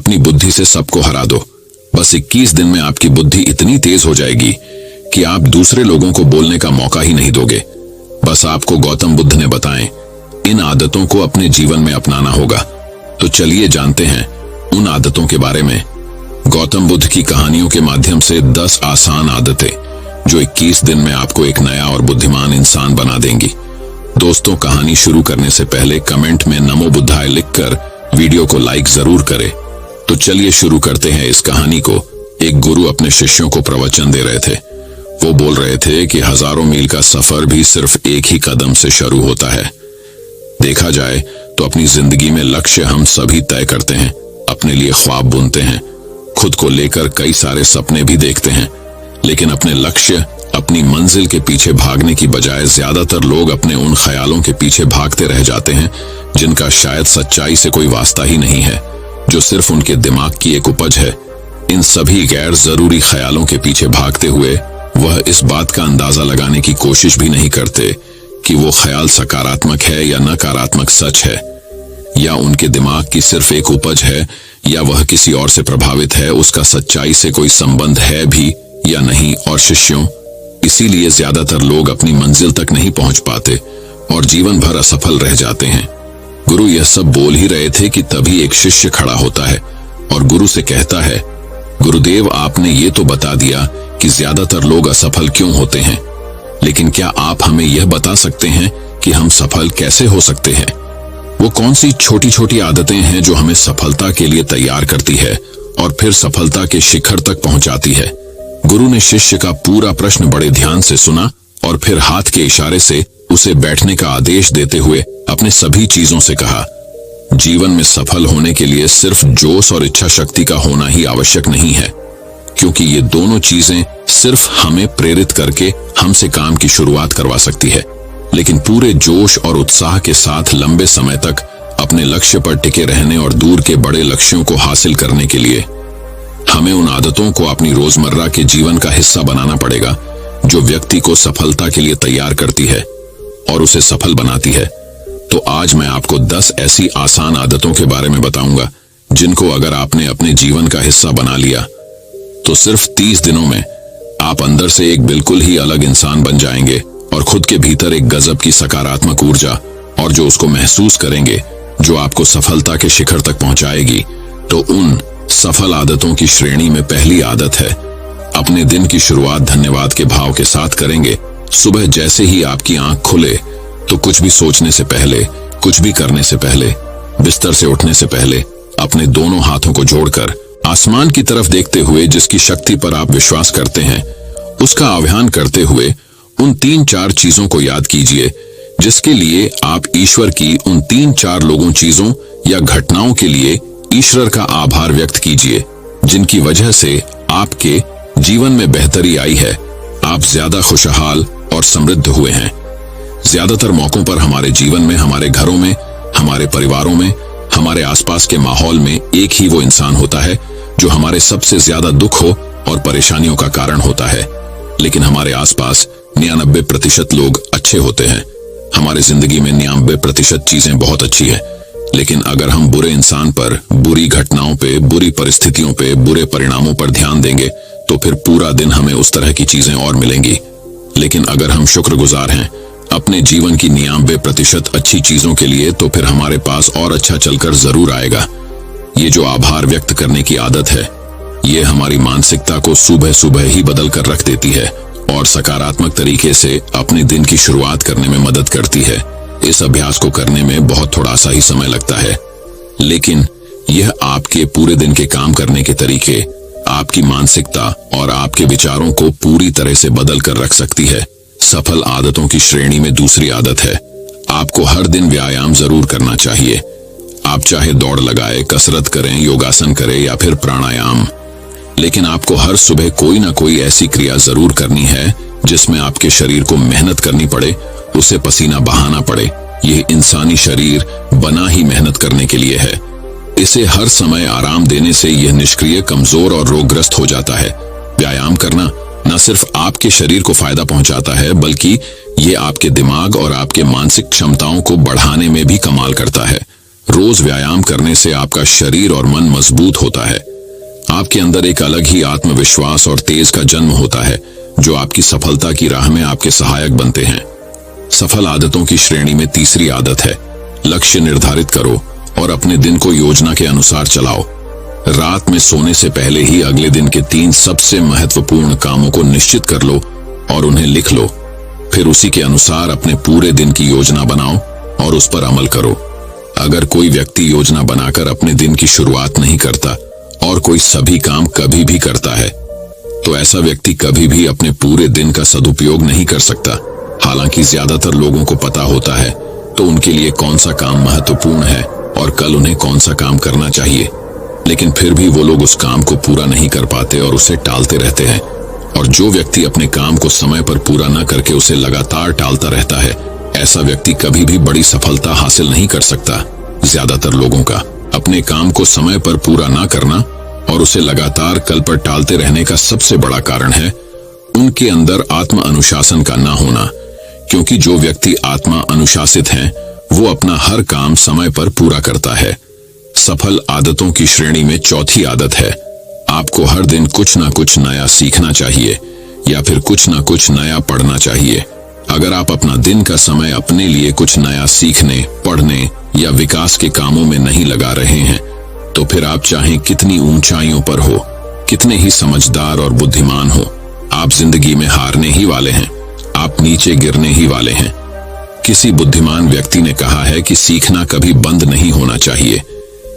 अपनी बुद्धि से सबको हरा दो। बस 21 दिन में आपकी बुद्धि इतनी तेज हो जाएगी कि आप दूसरे लोगों को बोलने का मौका ही नहीं दोगे। बस आपको गौतम बुद्ध ने बताएं, इन आदतों को अपने जीवन में अपनाना होगा। तो चलिए जानते हैं उन आदतों के बारे में। गौतम बुद्ध की कहानियों के माध्यम से 10 आसान आदतें जो 21 दिन में आपको एक नया और बुद्धिमान इंसान बना देंगी। दोस्तों, कहानी शुरू करने से पहले कमेंट में नमो बुद्धाय लिखकर वीडियो को लाइक जरूर करें। तो चलिए शुरू करते हैं इस कहानी को। एक गुरु अपने शिष्यों को प्रवचन दे रहे थे। वो बोल रहे थे कि हजारों मील का सफर भी सिर्फ एक ही कदम से शुरू होता है। देखा जाए तो अपनी जिंदगी में लक्ष्य हम सभी तय करते हैं, अपने लिए ख्वाब बुनते हैं, खुद को लेकर कई सारे सपने भी देखते हैं, लेकिन अपने लक्ष्य, अपनी मंजिल के पीछे भागने की बजाय ज्यादातर लोग अपने उन ख्यालों के पीछे भागते रह जाते हैं जिनका शायद सच्चाई से कोई वास्ता ही नहीं है, जो सिर्फ उनके दिमाग की एक उपज है। इन सभी गैर जरूरी ख्यालों के पीछे भागते हुए वह इस बात का अंदाजा लगाने की कोशिश भी नहीं करते कि वो ख्याल सकारात्मक है या नकारात्मक सच है, या उनके दिमाग की सिर्फ एक उपज है, या वह किसी और से प्रभावित है, उसका सच्चाई से कोई संबंध है भी या नहीं। और शिष्यों, इसीलिए ज्यादातर लोग अपनी मंजिल तक नहीं पहुंच पाते और जीवन भर असफल रह जाते हैं। गुरु यह सब बोल ही रहे थे कि तभी एक शिष्य खड़ा होता है और गुरु से कहता है, गुरुदेव, आपने ये तो बता दिया कि ज्यादातर लोग असफल क्यों होते हैं, लेकिन क्या आप हमें यह बता सकते हैं कि हम सफल कैसे हो सकते हैं? वो कौन सी छोटी छोटी आदतें हैं जो हमें सफलता के लिए तैयार करती है और फिर सफलता के शिखर तक पहुंचाती है? गुरु ने शिष्य का पूरा प्रश्न बड़े ध्यान से सुना और फिर हाथ के इशारे से उसे बैठने का आदेश देते हुए अपने सभी चीजों से कहा, जीवन में सफल होने के लिए सिर्फ जोश और इच्छा शक्ति का होना ही आवश्यक नहीं है, क्योंकि ये दोनों चीजें सिर्फ हमें प्रेरित करके हमसे काम की शुरुआत करवा सकती है, लेकिन पूरे जोश और उत्साह के साथ लंबे समय तक अपने लक्ष्य पर टिके रहने और दूर के बड़े लक्ष्यों को हासिल करने के लिए हमें उन आदतों को अपनी रोजमर्रा के जीवन का हिस्सा बनाना पड़ेगा जो व्यक्ति को सफलता के लिए तैयार करती है और उसे सफल बनाती है। तो आज मैं आपको 10 ऐसी आसान आदतों के बारे में बताऊंगा जिनको अगर आपने अपने जीवन का हिस्सा बना लिया तो सिर्फ 30 दिनों में आप अंदर से एक बिल्कुल ही अलग इंसान बन जाएंगे और खुद के भीतर एक गजब की सकारात्मक ऊर्जा और जो उसको महसूस करेंगे जो आपको सफलता के शिखर तक पहुंचाएगी। तो उन सफल आदतों की श्रेणी में पहली आदत है, अपने दिन की शुरुआत धन्यवाद के भाव के साथ करेंगे। सुबह जैसे ही आपकी आंख खुले तो कुछ भी सोचने से पहले, कुछ भी करने से पहले, बिस्तर से उठने से पहले अपने दोनों हाथों को जोड़कर आसमान की तरफ देखते हुए जिसकी शक्ति पर आप विश्वास करते हैं उसका आह्वान करते हुए उन 3-4 चीजों को याद कीजिए जिसके लिए आप ईश्वर की उन 3-4 लोगों, चीजों या घटनाओं के लिए ईश्वर का आभार व्यक्त कीजिए जिनकी वजह से आपके जीवन में बेहतरी आई है, आप ज्यादा खुशहाल और समृद्ध हुए हैं। ज्यादातर मौकों पर हमारे जीवन में, हमारे घरों में, हमारे परिवारों में, हमारे आसपास के माहौल में एक ही वो इंसान होता है जो हमारे सबसे ज्यादा दुख हो और परेशानियों का कारण होता है, लेकिन हमारे आसपास 99% लोग अच्छे होते हैं। हमारी जिंदगी में 99% चीजें बहुत अच्छी है, लेकिन अगर हम बुरे इंसान पर, बुरी घटनाओं पे, बुरी परिस्थितियों पे, बुरे परिणामों पर ध्यान देंगे तो फिर पूरा दिन हमें उस तरह की चीजें और मिलेंगी। लेकिन अगर हम शुक्रगुजार हैं अपने जीवन की 99% अच्छी चीजों के लिए तो फिर हमारे पास और अच्छा चलकर जरूर आएगा। ये जो आभार व्यक्त करने की आदत है, ये हमारी मानसिकता को सुबह सुबह ही बदल कर रख देती है और सकारात्मक तरीके से अपने दिन की शुरुआत करने में मदद करती है। इस अभ्यास को करने में बहुत थोड़ा सा ही समय लगता है, लेकिन यह आपके पूरे दिन के काम करने के तरीके, आपकी मानसिकता और आपके विचारों को पूरी तरह से बदल कर रख सकती है। सफल आदतों की श्रेणी में दूसरी आदत है, आपको हर दिन व्यायाम जरूर करना चाहिए। आप चाहे दौड़ लगाए, कसरत करें, योगासन करें या फिर प्राणायाम, लेकिन आपको हर सुबह कोई ना कोई ऐसी क्रिया जरूर करनी है जिसमें आपके शरीर को मेहनत करनी पड़े, उसे पसीना बहाना पड़े। यह इंसानी शरीर बना ही मेहनत करने के लिए है। इसे हर समय आराम देने से यह निष्क्रिय, कमजोर और रोगग्रस्त हो जाता है। व्यायाम करना न सिर्फ आपके शरीर को फायदा पहुंचाता है, बल्कि ये आपके दिमाग और आपके मानसिक क्षमताओं को बढ़ाने में भी कमाल करता है। रोज व्यायाम करने से आपका शरीर और मन मजबूत होता है। आपके अंदर एक अलग ही आत्मविश्वास और तेज का जन्म होता है, जो आपकी सफलता की राह में आपके सहायक बनते हैं। सफल आदतों की श्रेणी में तीसरी आदत है, लक्ष्य निर्धारित करो और अपने दिन को योजना के अनुसार चलाओ। रात में सोने से पहले ही अगले दिन के 3 सबसे महत्वपूर्ण कामों को निश्चित कर लो और उन्हें लिख लो। फिर उसी के अनुसार अपने पूरे दिन की योजना बनाओ और उस पर अमल करो। अगर कोई व्यक्ति योजना बनाकर अपने दिन की शुरुआत नहीं करता और कोई सभी काम कभी भी करता है, तो ऐसा व्यक्ति कभी भी अपने पूरे दिन का सदुपयोग नहीं कर सकता। हालांकि ज्यादातर लोगों को पता होता है तो उनके लिए कौन सा काम महत्वपूर्ण है और कल उन्हें कौन सा काम करना चाहिए, लेकिन फिर भी वो लोग उस काम को पूरा नहीं कर पाते और उसे टालते रहते हैं। और जो व्यक्ति अपने काम को समय पर पूरा न करके उसे लगातार टालता रहता है, ऐसा व्यक्ति कभी भी बड़ी सफलता हासिल नहीं कर सकता। ज्यादातर लोगों का अपने काम को समय पर पूरा ना करना और उसे लगातार कल पर टालते रहने का सबसे बड़ा कारण है उनके अंदर आत्म अनुशासन का ना होना। क्योंकि जो व्यक्ति आत्मा अनुशासित है वो अपना हर काम समय पर पूरा करता है। सफल आदतों की श्रेणी में चौथी आदत है, आपको हर दिन कुछ ना कुछ नया सीखना चाहिए या फिर कुछ ना कुछ नया पढ़ना चाहिए। अगर आप अपना दिन का समय अपने लिए कुछ नया सीखने, पढ़ने या विकास के कामों में नहीं लगा रहे हैं, तो फिर आप चाहे कितनी ऊंचाइयों पर हो, कितने ही समझदार और बुद्धिमान हो, आप जिंदगी में हारने ही वाले हैं। आप नीचे गिरने ही वाले हैं। किसी बुद्धिमान व्यक्ति ने कहा है कि सीखना कभी बंद नहीं होना चाहिए,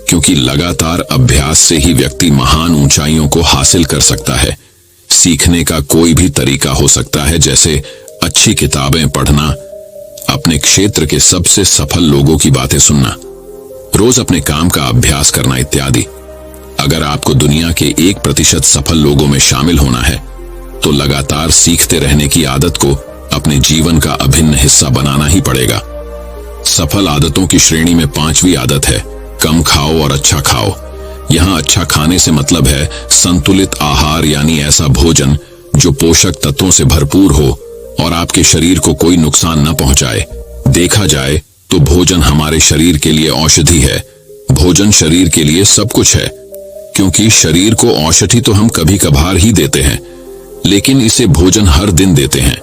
क्योंकि लगातार अभ्यास से ही व्यक्ति महान ऊंचाइयों को हासिल कर सकता है। सीखने का कोई भी तरीका हो सकता है, जैसे अच्छी किताबें पढ़ना, अपने क्षेत्र के सबसे सफल लोगों की बातें सुनना, रोज अपने काम का अभ्यास करना इत्यादि। अगर आपको दुनिया के 1% सफल लोगों में शामिल होना है, तो लगातार सीखते रहने की आदत को अपने जीवन का अभिन्न हिस्सा बनाना ही पड़ेगा। सफल आदतों की श्रेणी में 5वीं आदत है, कम खाओ और अच्छा खाओ। यहाँ अच्छा खाने से मतलब है संतुलित आहार, यानी ऐसा भोजन जो पोषक तत्वों से भरपूर हो और आपके शरीर को कोई नुकसान न पहुंचाए। देखा जाए तो भोजन हमारे शरीर के लिए औषधि है। भोजन शरीर के लिए सब कुछ है, क्योंकि शरीर को औषधि तो हम कभी कभार ही देते हैं, लेकिन इसे भोजन हर दिन देते हैं।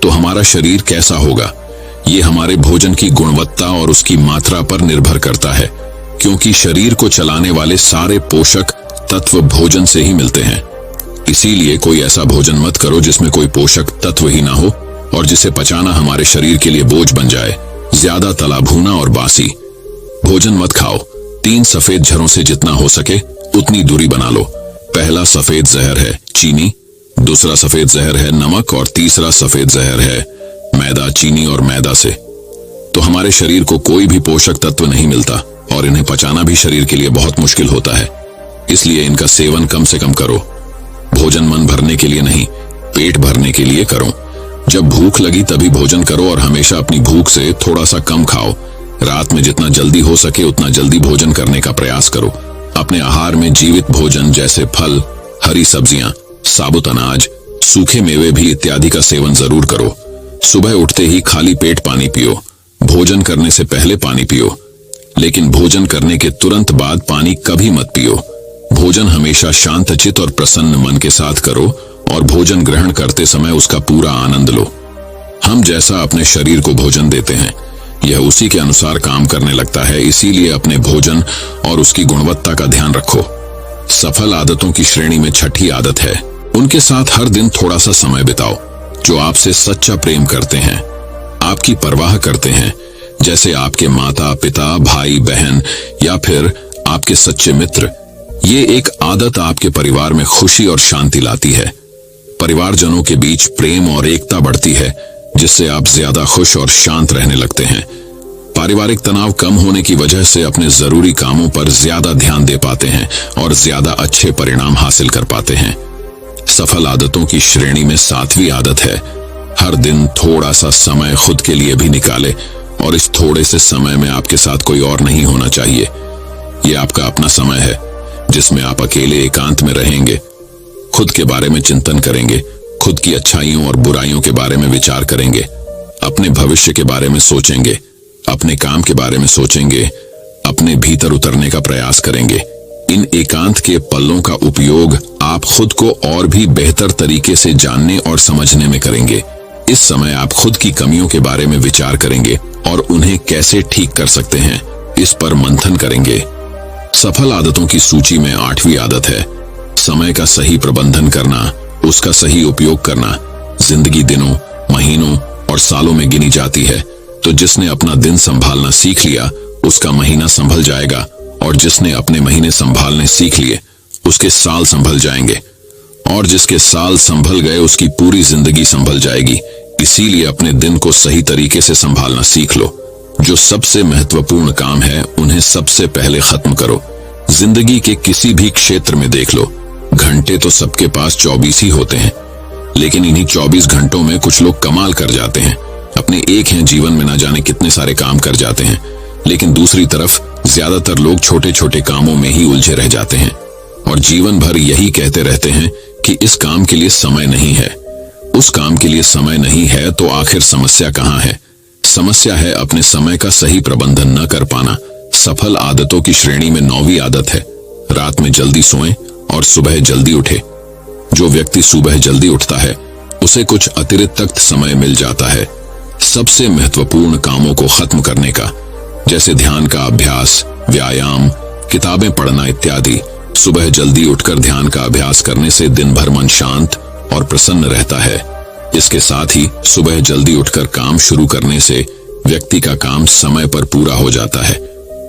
तो हमारा शरीर कैसा होगा, ये हमारे भोजन की गुणवत्ता और उसकी मात्रा पर निर्भर करता है, क्योंकि शरीर को चलाने वाले सारे पोषक तत्व भोजन से ही मिलते हैं। इसीलिए कोई ऐसा भोजन मत करो जिसमें कोई पोषक तत्व ही ना हो और जिसे पचाना हमारे शरीर के लिए बोझ बन जाए। ज्यादा तला भुना और बासी भोजन मत खाओ। 3 सफेद झरों से जितना हो सके उतनी दूरी बना लो। पहला सफेद जहर है चीनी, दूसरा सफेद जहर है नमक और तीसरा सफेद जहर है मैदा। चीनी और मैदा से तो हमारे शरीर को कोई भी पोषक तत्व नहीं मिलता और इन्हें पचाना भी शरीर के लिए बहुत मुश्किल होता है। इसलिए इनका सेवन कम से कम करो। भोजन मन भरने के लिए नहीं, पेट भरने के लिए करो। जब भूख लगी तभी भोजन करो और हमेशा अपनी भूख से थोड़ा सा कम खाओ। रात में जितना जल्दी हो सके उतना जल्दी भोजन करने का प्रयास करो। अपने आहार में जीवित भोजन जैसे फल, हरी सब्जियां, साबुत अनाज, सूखे मेवे भी इत्यादि का सेवन जरूर करो। सुबह उठते ही खाली पेट पानी पियो। भोजन करने से पहले पानी पियो, लेकिन भोजन करने के तुरंत बाद पानी कभी मत पियो। भोजन हमेशा शांतचित्त और प्रसन्न मन के साथ करो और भोजन ग्रहण करते समय उसका पूरा आनंद लो। हम जैसा अपने शरीर को भोजन देते हैं, यह उसी के अनुसार काम करने लगता है। इसीलिए अपने भोजन और उसकी गुणवत्ता का ध्यान रखो। सफल आदतों की श्रेणी में 6ठी आदत है, उनके साथ हर दिन थोड़ा सा समय बिताओ जो आपसे सच्चा प्रेम करते हैं, आपकी परवाह करते हैं, जैसे आपके माता पिता, भाई बहन या फिर आपके सच्चे मित्र। ये एक आदत आपके परिवार में खुशी और शांति लाती है। परिवारजनों के बीच प्रेम और एकता बढ़ती है, जिससे आप ज्यादा खुश और शांत रहने लगते हैं। पारिवारिक तनाव कम होने की वजह से अपने जरूरी कामों पर ज्यादा ध्यान दे पाते हैं और ज्यादा अच्छे परिणाम हासिल कर पाते हैं। सफल आदतों की श्रेणी में 7वीं आदत है, हर दिन थोड़ा सा समय खुद के लिए भी निकाले और इस थोड़े से समय में आपके साथ कोई और नहीं होना चाहिए। ये आपका अपना समय है जिसमें आप अकेले एकांत में रहेंगे, खुद के बारे में चिंतन करेंगे, खुद की अच्छाइयों और बुराइयों के बारे में विचार करेंगे, अपने भविष्य के बारे में सोचेंगे, अपने काम के बारे में सोचेंगे, अपने भीतर उतरने का प्रयास करेंगे। इन एकांत के पलों का उपयोग आप खुद को और भी बेहतर तरीके से जानने और समझने में करेंगे। इस समय आप खुद की कमियों के बारे में विचार करेंगे और उन्हें कैसे ठीक कर सकते हैं, इस पर मंथन करेंगे। सफल आदतों की सूची में 8वीं आदत है समय का सही प्रबंधन करना, उसका सही उपयोग करना। जिंदगी दिनों, महीनों और सालों में गिनी जाती है, तो जिसने अपना दिन संभालना सीख लिया उसका महीना संभल जाएगा, और जिसने अपने महीने संभालने सीख लिए उसके साल संभल जाएंगे, और जिसके साल संभल गए उसकी पूरी जिंदगी संभल जाएगी। इसीलिए अपने दिन को सही तरीके से संभालना सीख लो। जो सबसे महत्वपूर्ण काम है उन्हें सबसे पहले खत्म करो। जिंदगी के किसी भी क्षेत्र में देख लो, घंटे तो सबके पास 24 ही होते हैं, लेकिन इन्हीं 24 घंटों में कुछ लोग कमाल कर जाते हैं। अपने एक हैं जीवन में ना जाने कितने सारे काम कर जाते हैं, लेकिन दूसरी तरफ ज्यादातर लोग छोटे छोटे कामों में ही उलझे रह जाते हैं और जीवन भर यही कहते रहते हैं कि इस काम के लिए समय नहीं है, उस काम के लिए समय नहीं है। तो आखिर समस्या कहाँ है? समस्या है अपने समय का सही प्रबंधन न कर पाना। सफल आदतों की श्रेणी में 9वीं आदत है रात में जल्दी सोएं और सुबह जल्दी उठे। जो व्यक्ति सुबह जल्दी उठता है उसे कुछ अतिरिक्त समय मिल जाता है सबसे महत्वपूर्ण कामों को खत्म करने का, जैसे ध्यान का अभ्यास, व्यायाम, किताबें पढ़ना इत्यादि। सुबह जल्दी उठकर ध्यान का अभ्यास करने से दिन भर मन शांत और प्रसन्न रहता है। इसके साथ ही सुबह जल्दी उठकर काम शुरू करने से व्यक्ति का काम समय पर पूरा हो जाता है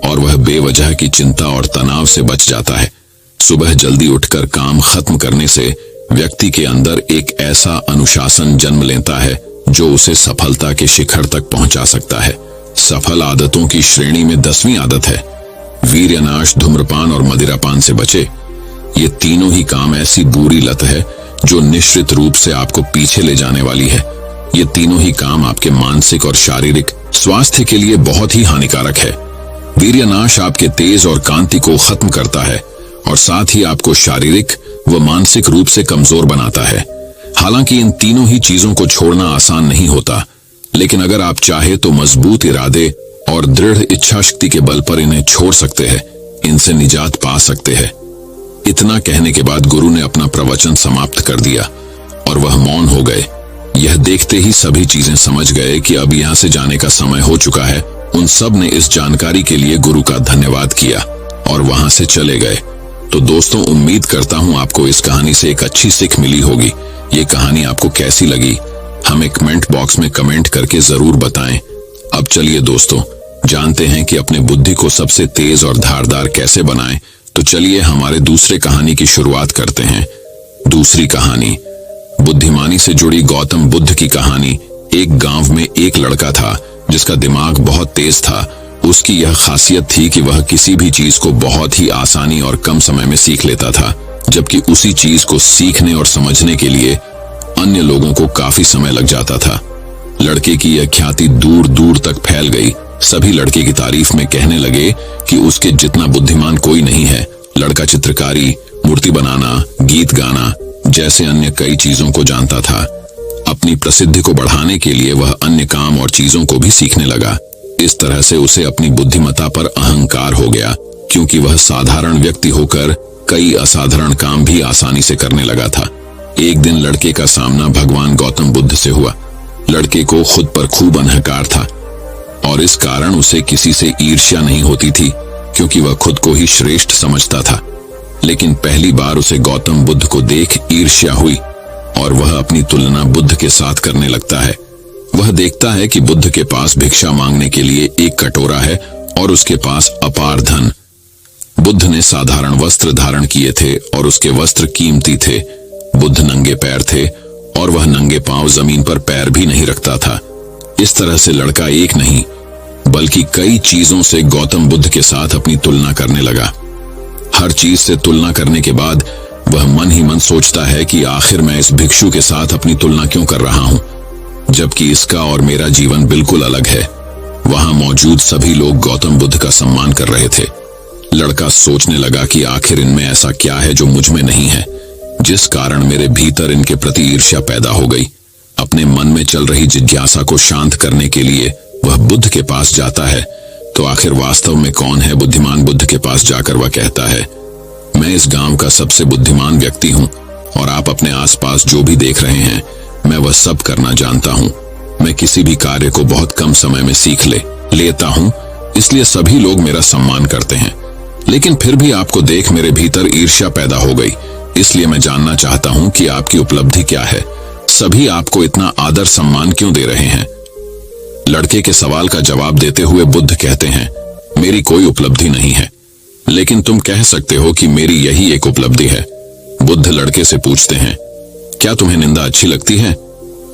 और वह बेवजह की चिंता और तनाव से बच जाता है। सुबह जल्दी उठकर काम खत्म करने से व्यक्ति के अंदर एक ऐसा अनुशासन जन्म लेता है जो उसे सफलता के शिखर तक पहुंचा सकता है। सफल आदतों की श्रेणी में 10वीं आदत है वीर्यनाश, धूम्रपान और मदिरापान से बचे। ये तीनों ही काम ऐसी बुरी लत है जो निश्चित रूप से आपको पीछे ले जाने वाली है। ये तीनों ही काम आपके मानसिक और शारीरिक स्वास्थ्य के लिए बहुत ही हानिकारक है। वीर्यनाश आपके तेज और कांति को खत्म करता है और साथ ही आपको शारीरिक व मानसिक रूप से कमजोर बनाता है। हालांकि इन तीनों ही चीजों को छोड़ना आसान नहीं होता, लेकिन अगर आप चाहे तो मजबूत इरादे और दृढ़ इच्छा शक्ति के बल पर इन्हें छोड़ सकते हैं, इनसे निजात पा सकते हैं। इतना कहने के बाद गुरु ने अपना प्रवचन समाप्त कर दिया और वह मौन हो गए। यह देखते ही सभी चीजें समझ गए कि अब यहाँ से जाने का समय हो चुका है। उन सब ने इस जानकारी के लिए गुरु का धन्यवाद किया और वहां से चले गए। तो दोस्तों, उम्मीद करता हूं आपको इस कहानी से एक अच्छी सीख मिली होगी। ये कहानी आपको कैसी लगी हमें कमेंट बॉक्स में कमेंट करके जरूर बताएं। अब चलिए दोस्तों, जानते हैं कि अपने बुद्धि को सबसे तेज और धारदार कैसे बनाएं। तो चलिए हमारे दूसरे कहानी की शुरुआत करते हैं। दूसरी कहानी बुद्धिमानी से जुड़ी गौतम बुद्ध की कहानी। एक गांव में एक लड़का था जिसका दिमाग बहुत तेज था। उसकी यह खासियत थी कि वह किसी भी चीज को बहुत ही आसानी और कम समय में सीख लेता था, जबकि उसी चीज को सीखने और समझने के लिए अन्य लोगों को काफी समय लग जाता था। लड़के की यह ख्याति दूर दूर तक फैल गई। सभी लड़के की तारीफ में कहने लगे कि उसके जितना बुद्धिमान कोई नहीं है। लड़का चित्रकारी, मूर्ति बनाना, गीत गाना जैसे अन्य कई चीजों को जानता था। अपनी प्रसिद्धि को बढ़ाने के लिए वह अन्य काम और चीजों को भी सीखने लगा। इस तरह से उसे अपनी बुद्धिमत्ता पर अहंकार हो गया, क्योंकि वह साधारण व्यक्ति होकर कई असाधारण काम भी आसानी से करने लगा था। एक दिन लड़के का सामना भगवान गौतम बुद्ध से हुआ। लड़के को खुद पर खूब अहंकार था और इस कारण उसे किसी से ईर्ष्या नहीं होती थी, क्योंकि वह खुद को ही श्रेष्ठ समझता था। लेकिन पहली बार उसे गौतम बुद्ध को देख ईर्ष्या हुई और वह अपनी तुलना बुद्ध के साथ करने लगता है। वह देखता है कि बुद्ध के पास भिक्षा मांगने के लिए एक कटोरा है और उसके पास अपार धन। बुद्ध ने साधारण वस्त्र धारण किए थे और उसके वस्त्र कीमती थे। बुद्ध नंगे पैर थे और वह नंगे पांव जमीन पर पैर भी नहीं रखता था। इस तरह से लड़का एक नहीं बल्कि कई चीजों से गौतम बुद्ध के साथ अपनी तुलना करने लगा। हर चीज से तुलना करने के बाद वह मन ही मन सोचता है कि आखिर मैं इस भिक्षु के साथ अपनी तुलना क्यों कर रहा हूं, जबकि इसका और मेरा जीवन बिल्कुल अलग है। वहां मौजूद सभी लोग गौतम बुद्ध का सम्मान कर रहे थे। लड़का सोचने लगा कि आखिर इनमें ऐसा क्या है जो मुझ में नहीं है, जिस कारण मेरे भीतर इनके प्रति ईर्ष्या पैदा हो गई। अपने मन में चल रही जिज्ञासा को शांत करने के लिए वह बुद्ध के पास जाता है। तो आखिर वास्तव में कौन है बुद्धिमान? बुद्ध के पास जाकर वह कहता है, मैं इस गांव का सबसे बुद्धिमान व्यक्ति हूँ और आप अपने आसपास जो भी देख रहे हैं मैं वह सब करना जानता हूँ। मैं किसी भी कार्य को बहुत कम समय में सीख लेता हूँ, इसलिए सभी लोग मेरा सम्मान करते हैं। लेकिन फिर भी आपको देख मेरे भीतर ईर्ष्या पैदा हो गई, इसलिए मैं जानना चाहता हूँ कि आपकी उपलब्धि क्या है। सभी आपको इतना आदर सम्मान क्यों दे रहे हैं? लड़के के सवाल का जवाब देते हुए बुद्ध कहते हैं, मेरी कोई उपलब्धि नहीं है, लेकिन तुम कह सकते हो कि मेरी यही एक उपलब्धि है। बुद्ध लड़के से पूछते हैं, क्या तुम्हें निंदा अच्छी लगती है?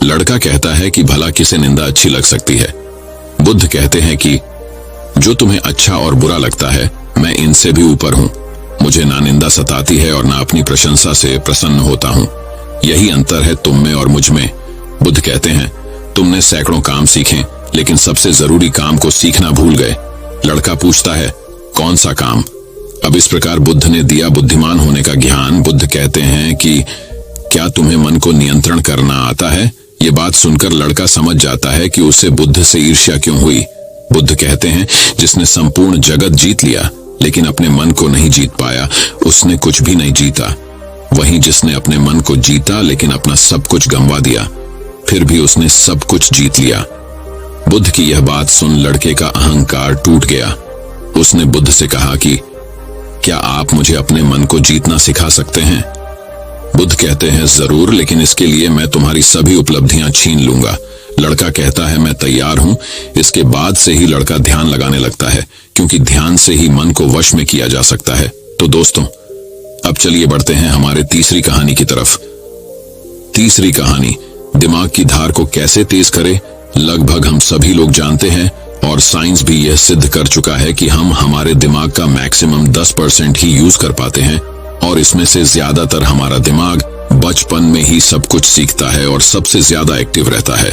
लड़का कहता है कि भला किसे निंदा अच्छी लग सकती है? बुद्ध कहते हैं कि जो तुम्हें अच्छा और बुरा लगता है मैं इनसे भी ऊपर हूँ। मुझे ना निंदा सताती है और ना अपनी प्रशंसा से प्रसन्न होता हूँ। यही अंतर है तुम में और मुझ में। बुद्ध कहते हैं, तुमने सैकड़ों काम सीखे लेकिन सबसे जरूरी काम को सीखना भूल गए। लड़का पूछता है, कौन सा काम? अब इस प्रकार बुद्ध ने दिया बुद्धिमान होने का ज्ञान। बुद्ध कहते हैं कि क्या तुम्हें मन को नियंत्रण करना आता है? ये बात सुनकर लड़का समझ जाता है कि उसे बुद्ध से ईर्ष्या क्यों हुई। बुद्ध कहते हैं, जिसने संपूर्ण जगत जीत लिया लेकिन अपने मन को नहीं जीत पाया, उसने कुछ भी नहीं जीता। वहीं जिसने अपने मन को जीता लेकिन अपना सब कुछ गंवा दिया, फिर भी उसने सब कुछ जीत लिया। बुद्ध की यह बात सुन लड़के का अहंकार टूट गया। उसने बुद्ध से कहा कि क्या आप मुझे अपने मन को जीतना सिखा सकते हैं? बुद्ध कहते हैं, जरूर, लेकिन इसके लिए मैं तुम्हारी सभी उपलब्धियां छीन लूंगा। लड़का कहता है, मैं तैयार हूं। इसके बाद से ही लड़का ध्यान लगाने लगता है, क्योंकि ध्यान से ही मन को वश में किया जा सकता है। तो दोस्तों, अब चलिए बढ़ते हैं हमारे तीसरी कहानी की तरफ। तीसरी कहानी, दिमाग की धार को कैसे तेज करे। लगभग हम सभी लोग जानते हैं और साइंस भी यह सिद्ध कर चुका है कि हम हमारे दिमाग का मैक्सिमम 10% ही यूज कर पाते हैं और इसमें से ज्यादातर हमारा दिमाग बचपन में ही सब कुछ सीखता है और सबसे ज्यादा एक्टिव रहता है,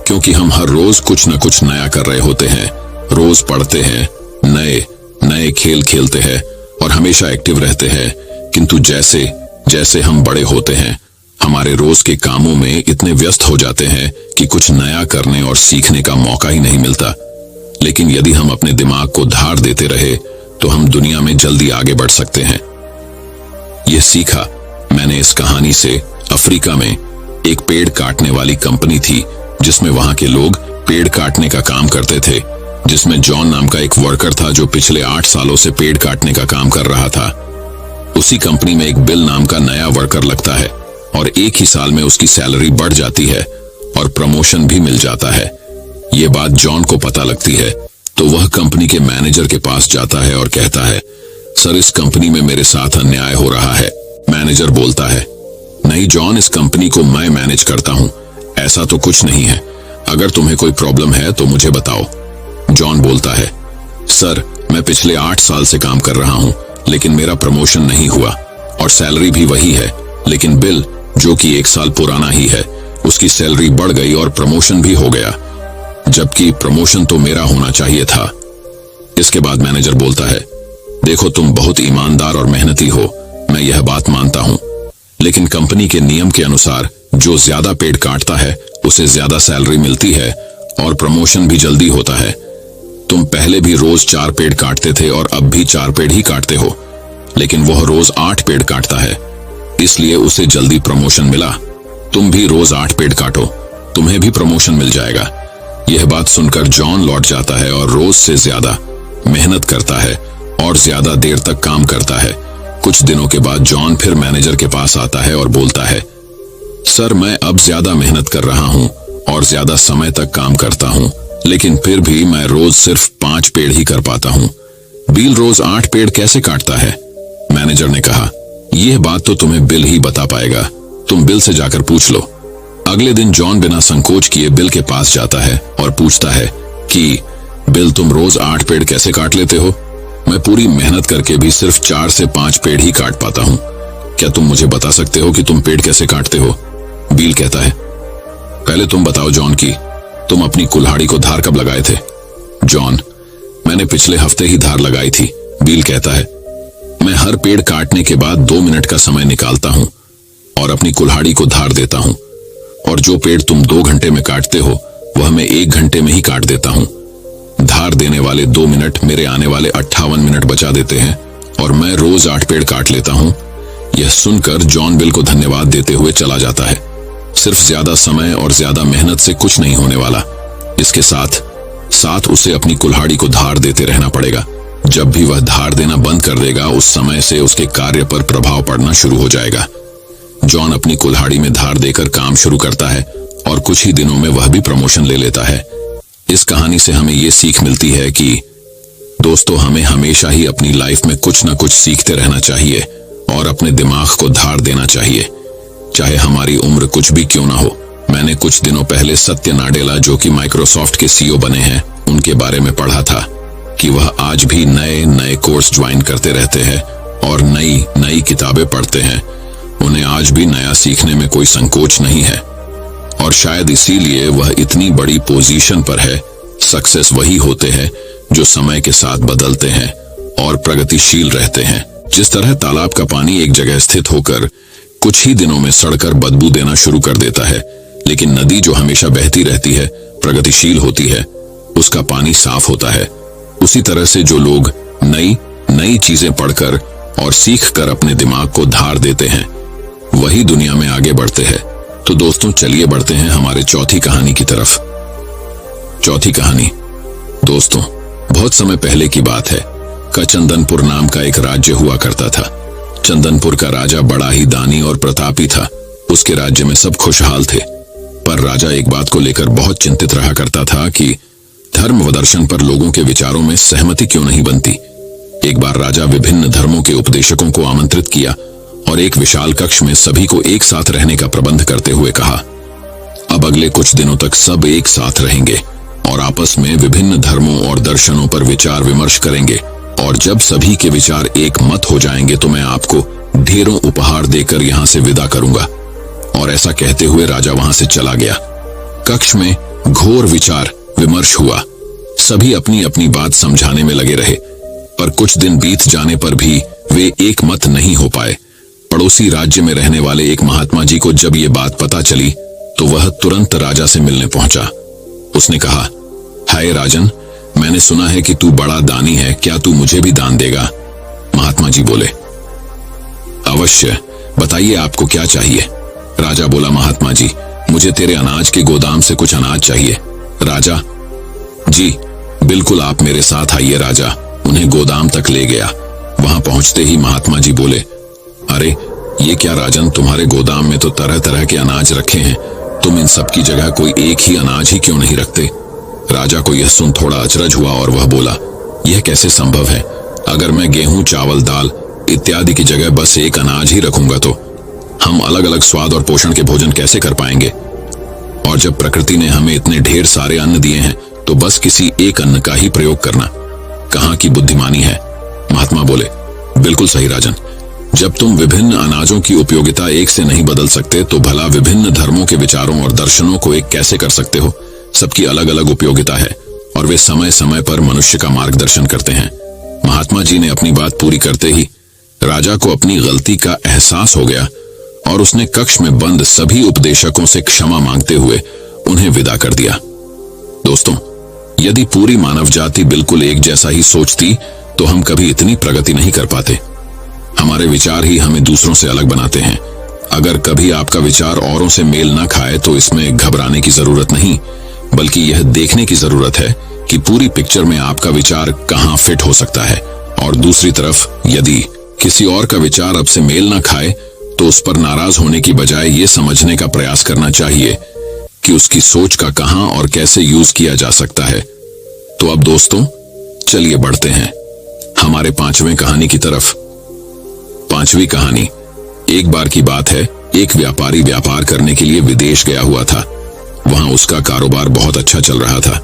क्योंकि हम हर रोज कुछ न कुछ नया कर रहे होते हैं। रोज पढ़ते हैं, नए नए खेल खेलते हैं और हमेशा एक्टिव रहते हैं। किंतु जैसे जैसे हम बड़े होते हैं, हमारे रोज के कामों में इतने व्यस्त हो जाते हैं कि कुछ नया करने और सीखने का मौका ही नहीं मिलता। लेकिन यदि हम अपने दिमाग को धार देते रहे तो हम दुनिया में जल्दी आगे बढ़ सकते हैं। यह सीखा मैंने इस कहानी से। अफ्रीका में एक पेड़ काटने वाली कंपनी थी जिसमें वहां के लोग पेड़ काटने का काम करते थे, जिसमें जॉन नाम का एक वर्कर था जो पिछले 8 सालों से पेड़ काटने का काम कर रहा था। उसी कंपनी में एक बिल नाम का नया वर्कर लगता है और एक ही साल में उसकी सैलरी बढ़ जाती है और प्रमोशन भी मिल जाता है। ये बात जॉन को पता लगती है तो वह कंपनी के मैनेजर के पास जाता है और कहता है, सर, इस कंपनी में मेरे साथ अन्याय हो रहा है। मैनेजर बोलता है, नहीं जॉन, इस कंपनी को मैं मैनेज करता हूँ, ऐसा तो कुछ नहीं है। अगर तुम्हें कोई प्रॉब्लम है तो मुझे बताओ। जॉन बोलता है, सर, मैं पिछले 8 साल से काम कर रहा हूँ लेकिन मेरा प्रमोशन नहीं हुआ और सैलरी भी वही है, लेकिन बिल जो कि 1 साल पुराना ही है, उसकी सैलरी बढ़ गई और प्रमोशन भी हो गया, जबकि प्रमोशन तो मेरा होना चाहिए था। इसके बाद मैनेजर बोलता है, देखो, तुम बहुत ईमानदार और मेहनती हो, मैं यह बात मानता हूँ, लेकिन कंपनी के नियम के अनुसार जो ज्यादा पेड़ काटता है उसे ज्यादा सैलरी मिलती है और प्रमोशन भी जल्दी होता है। तुम पहले भी रोज 4 पेड़ काटते थे और अब भी 4 पेड़ ही काटते हो, लेकिन वह रोज 8 पेड़ काटता है, इसलिए उसे जल्दी प्रमोशन मिला। तुम भी रोज 8 पेड़ काटो, तुम्हें भी प्रमोशन मिल जाएगा। यह बात सुनकर जॉन लौट जाता है और रोज से ज्यादा मेहनत करता है और ज्यादा देर तक काम करता है। कुछ दिनों के बाद जॉन फिर मैनेजर के पास आता है और बोलता है, सर, मैं अब ज्यादा मेहनत कर रहा हूँ और ज्यादा समय तक काम करता हूँ, लेकिन फिर भी मैं रोज सिर्फ 5 पेड़ ही कर पाता हूँ। बिल रोज 8 पेड़ कैसे काटता है? मैनेजर ने कहा, यह बात तो तुम्हें बिल ही बता पाएगा, तुम बिल से जाकर पूछ लो। अगले दिन जॉन बिना संकोच किए बिल के पास जाता है और पूछता है कि बिल, तुम रोज 8 पेड़ कैसे काट लेते हो? मैं पूरी मेहनत करके भी सिर्फ 4 से 5 पेड़ ही काट पाता हूँ। क्या तुम मुझे बता सकते हो कि तुम पेड़ कैसे काटते हो? बिल कहता है, पहले तुम बताओ जॉन की तुम अपनी कुल्हाड़ी को धार कब लगाए थे? जॉन, मैंने पिछले हफ्ते ही धार लगाई थी। बिल कहता है, मैं हर पेड़ काटने के बाद 2 मिनट का समय निकालता हूँ और अपनी कुल्हाड़ी को धार देता हूँ, और जो पेड़ तुम 2 घंटे में काटते हो वह मैं 1 घंटे में ही काट देता हूँ। धार देने वाले 2 मिनट मेरे आने वाले 58 मिनट बचा देते हैं और मैं रोज 8 पेड़ काट लेता हूँ। यह सुनकर जॉन बिल को धन्यवाद देते हुए चला जाता है। सिर्फ ज्यादा समय और ज्यादा मेहनत से कुछ नहीं होने वाला, इसके साथ साथ उसे अपनी कुल्हाड़ी को धार देते रहना पड़ेगा। जब भी वह धार देना बंद कर देगा, उस समय से उसके कार्य पर प्रभाव पड़ना शुरू हो जाएगा। जॉन अपनी कुल्हाड़ी में धार देकर काम शुरू करता है और कुछ ही दिनों में वह भी प्रमोशन ले लेता है। इस कहानी से हमें ये सीख मिलती है कि दोस्तों, हमें हमेशा ही अपनी लाइफ में कुछ न कुछ सीखते रहना चाहिए और अपने दिमाग को धार देना चाहिए, चाहे हमारी उम्र कुछ भी क्यों ना हो। मैंने कुछ दिनों पहले सत्य नाडेला, जो कि माइक्रोसॉफ्ट के सीईओ बने हैं, उनके बारे में पढ़ा था कि वह आज भी नए नए कोर्स ज्वाइन करते रहते हैं और नई नई किताबें पढ़ते हैं। उन्हें आज भी नया सीखने में कोई संकोच नहीं है और शायद इसीलिए वह इतनी बड़ी पोजीशन पर है। सक्सेस वही होते हैं जो समय के साथ बदलते हैं और प्रगतिशील रहते हैं। जिस तरह तालाब का पानी एक जगह स्थित होकर कुछ ही दिनों में सड़कर बदबू देना शुरू कर देता है, लेकिन नदी जो हमेशा बहती रहती है, प्रगतिशील होती है, उसका पानी साफ होता है। उसी तरह से जो लोग नई नई चीजें पढ़कर और सीखकर अपने दिमाग को धार देते हैं, वही दुनिया में आगे बढ़ते हैं। तो दोस्तों, चलिए बढ़ते हैं हमारे चौथी कहानी की तरफ। चौथी कहानी, दोस्तों, बहुत समय पहले की बात है का चंदनपुर नाम का एक राज्य हुआ करता था। चंदनपुर का राजा बड़ा ही दानी और प्रतापी था। उसके राज्य में सब खुशहाल थे, पर राजा एक बात को लेकर बहुत चिंतित रहा करता था कि धर्म व दर्शन पर लोगों के विचारों में सहमति क्यों नहीं बनती। एक बार राजा विभिन्न धर्मों के उपदेशकों को आमंत्रित किया और एक विशाल कक्ष में सभी को एक साथ रहने का प्रबंध करते हुए कहा, अब अगले कुछ दिनों तक सब एक साथ रहेंगे और आपस में विभिन्न धर्मों और दर्शनों पर विचार विमर्श करेंगे, और जब सभी के विचार एक मत हो जाएंगे तो मैं आपको ढेरों उपहार देकर यहाँ से विदा करूंगा। और ऐसा कहते हुए राजा वहां से चला गया। कक्ष में घोर विचार विमर्श हुआ। सभी अपनी अपनी बात समझाने में लगे रहे, पर कुछ दिन बीत जाने पर भी वे एक मत नहीं हो पाए। पड़ोसी राज्य में रहने वाले एक महात्मा जी को जब ये बात पता चली तो वह तुरंत राजा से मिलने पहुंचा। उसने कहा, हाय राजन, मैंने सुना है कि तू बड़ा दानी है, क्या तू मुझे भी दान देगा? महात्मा जी बोले, अवश्य, बताइए आपको क्या चाहिए? राजा बोला, महात्मा जी, मुझे तेरे अनाज के गोदाम से कुछ अनाज चाहिए। राजा, जी बिल्कुल, आप मेरे साथ आइए। राजा उन्हें गोदाम तक ले गया। वहां पहुंचते ही महात्मा जी बोले, अरे ये क्या राजन, तुम्हारे गोदाम में तो तरह तरह के अनाज रखे हैं, तुम इन सब की जगह कोई एक ही अनाज ही क्यों नहीं रखते? राजा को यह सुन थोड़ा अचरज हुआ और वह बोला, यह कैसे संभव है? अगर मैं गेहूं, चावल, दाल इत्यादि की जगह बस एक अनाज ही रखूंगा तो हम अलग अलग स्वाद और पोषण के भोजन कैसे कर पाएंगे? और जब प्रकृति ने हमें इतने ढेर सारे अन्न दिए हैं तो बस किसी एक अन्न का ही प्रयोग करना कहाँ की बुद्धिमानी है? महात्मा बोले, बिल्कुल सही राजन, जब तुम विभिन्न अनाजों की उपयोगिता एक से नहीं बदल सकते तो भला विभिन्न धर्मों के विचारों और दर्शनों को एक कैसे कर सकते हो? सबकी अलग अलग उपयोगिता है और वे समय समय पर मनुष्य का मार्गदर्शन करते हैं। महात्मा जी ने अपनी बात पूरी करते ही राजा को अपनी गलती का एहसास हो गया और उसने कक्ष में बंद सभी उपदेशकों से क्षमा मांगते हुए उन्हें विदा कर दिया। दोस्तों, यदि पूरी मानव जाति बिल्कुल एक जैसा ही सोचती तो हम कभी इतनी प्रगति नहीं कर पाते। हमारे विचार ही हमें दूसरों से अलग बनाते हैं। अगर कभी आपका विचार औरों से मेल न खाए तो इसमें घबराने की जरूरत नहीं, बल्कि यह देखने की जरूरत है कि पूरी पिक्चर में आपका विचार कहां फिट हो सकता है। और दूसरी तरफ यदि किसी और का विचार आपसे मेल न खाए तो उस पर नाराज होने की बजाय ये समझने का प्रयास करना चाहिए कि उसकी सोच का कहां और कैसे यूज किया जा सकता है। तो अब दोस्तों, चलिए बढ़ते हैं हमारे 5वें कहानी की तरफ। 5वीं कहानी, एक बार की बात है, एक व्यापारी व्यापार करने के लिए विदेश गया हुआ था। वहां उसका कारोबार बहुत अच्छा चल रहा था।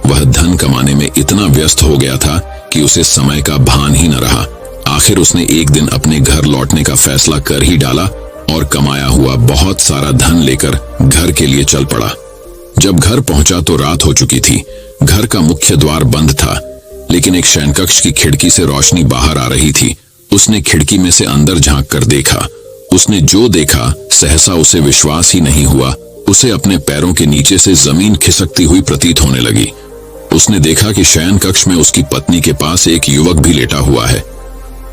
वह धन कमाने में इतना व्यस्त हो गया था कि उसे समय का भान ही न रहा। आखिर उसने एक दिन अपने घर लौटने का फैसला कर ही डाला और कमाया हुआ बहुत सारा धन लेकर घर के लिए चल पड़ा। जब घर पहुंचा तो रात हो चुकी थी। घर का मुख्य द्वार बंद था, लेकिन एक शयनकक्ष की खिड़की से रोशनी बाहर आ रही थी। उसने खिड़की में से अंदर झांक कर देखा। उसने जो देखा सहसा उसे विश्वास ही नहीं हुआ। उसे अपने पैरों के नीचे से जमीन खिसकती हुई प्रतीत होने लगी। उसने देखा कि शयन कक्ष में उसकी पत्नी के पास एक युवक भी लेटा हुआ है।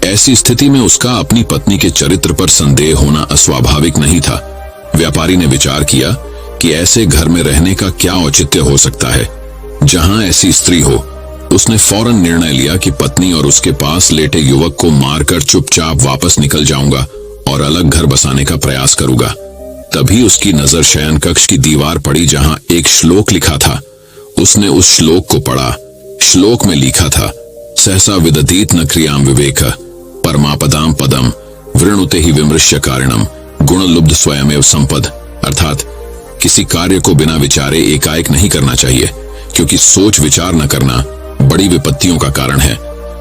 ऐसी स्थिति में उसका अपनी पत्नी के चरित्र पर संदेह होना अस्वाभाविक नहीं था। व्यापारी ने विचार किया कि ऐसे घर में रहने का क्या औचित्य हो सकता है जहां ऐसी स्त्री हो। उसने फौरन निर्णय लिया कि पत्नी और उसके पास लेटे युवक को मारकर चुपचाप वापस निकल जाऊंगा और अलग घर बसाने का प्रयास करूंगा। तभी उसकी नजर शयन कक्ष की दीवार पड़ी जहां एक श्लोक लिखा था। उसने उस श्लोक को पढ़ा। श्लोक में लिखा था, सहसा विदधीत न क्रियाम विवेक परमापदाम पदम वृणुते ही विमृश्य कारणम गुणलुब्ध स्वयमेव संपद। अर्थात किसी कार्य को बिना विचारे एकाएक नहीं करना चाहिए, क्योंकि सोच विचार न करना बड़ी विपत्तियों का कारण है।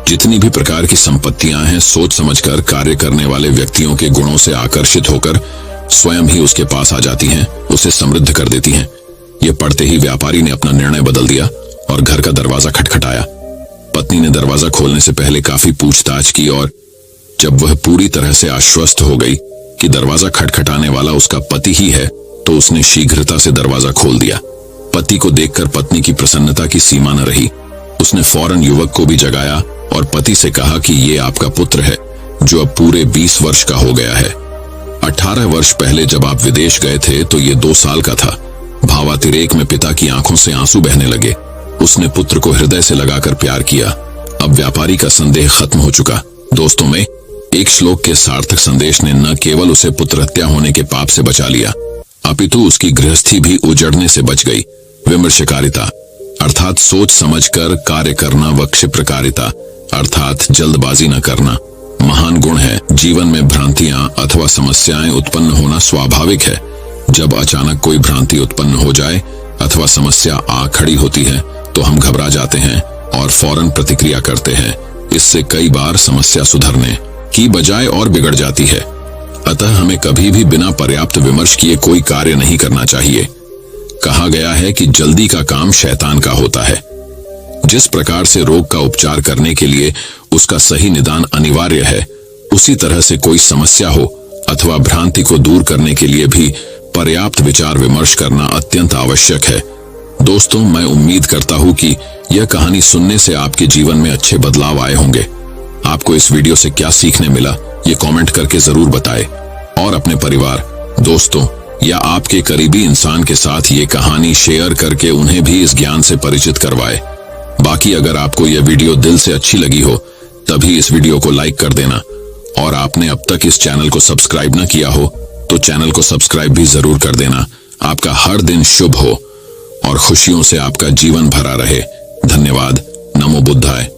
जितनी भी प्रकार की संपत्तियां हैं, सोच समझकर कार्य करने वाले व्यक्तियों के गुणों से आकर्षित होकर स्वयं ही उसके पास आ जाती हैं, उसे समृद्ध कर देती हैं। ये पढ़ते ही व्यापारी ने अपना निर्णय बदल दिया और घर का दरवाजा खटखटाया। पत्नी ने दरवाजा खोलने से पहले काफी पूछताछ की और जब वह पूरी तरह से आश्वस्त हो गई कि दरवाजा खटखटाने वाला उसका पति ही है, तो उसने शीघ्रता से दरवाजा खोल दिया। पति को देखकर पत्नी की प्रसन्नता की सीमा न रही। उसने फौरन युवक को भी जगाया और पति से कहा कि ये आपका पुत्र है, जो अब पूरे 20 वर्ष का हो गया है। 18 वर्ष पहले जब आप विदेश गए थे तो ये 2 साल का था। भावातिरेक में पिता की आंखों से आंसू बहने लगे। उसने पुत्र को हृदय से लगाकर प्यार किया। अब व्यापारी का संदेह खत्म हो चुका। दोस्तों में एक श्लोक के सार्थक संदेश ने न केवल उसे पुत्र हत्या होने के पाप से बचा लिया, अपितु उसकी गृहस्थी भी उजड़ने से बच गई। विमर्शकारिता अर्थात सोच समझकर कार्य करना व क्षिप्रकारिता अर्थात जल्दबाजी न करना महान गुण है। जीवन में भ्रांतियां अथवा समस्याएं उत्पन्न होना स्वाभाविक है। जब अचानक कोई भ्रांति उत्पन्न हो जाए अथवा समस्या आ खड़ी होती है तो हम घबरा जाते हैं और फौरन प्रतिक्रिया करते हैं। इससे कई बार समस्या सुधरने की बजाय और बिगड़ जाती है। अतः हमें कभी भी बिना पर्याप्त विमर्श किए कोई कार्य नहीं करना चाहिए। कहा गया है कि जल्दी का काम शैतान का होता है। जिस प्रकार से रोग का उपचार करने के लिए उसका सही निदान अनिवार्य है, उसी तरह से कोई समस्या हो अथवा भ्रांति को दूर करने के लिए भी पर्याप्त विचार विमर्श करना अत्यंत आवश्यक है। दोस्तों, मैं उम्मीद करता हूं कि यह कहानी सुनने से आपके जीवन में अच्छे बदलाव आए होंगे। आपको इस वीडियो से क्या सीखने मिला, ये कमेंट करके जरूर बताएं और अपने परिवार, दोस्तों या आपके करीबी इंसान के साथ ये कहानी शेयर करके उन्हें भी इस ज्ञान से परिचित करवाएं। बाकी अगर आपको यह वीडियो दिल से अच्छी लगी हो तभी इस वीडियो को लाइक कर देना और आपने अब तक इस चैनल को सब्सक्राइब न किया हो तो चैनल को सब्सक्राइब भी जरूर कर देना। आपका हर दिन शुभ हो और खुशियों से आपका जीवन भरा रहे। धन्यवाद। नमो बुद्धाय।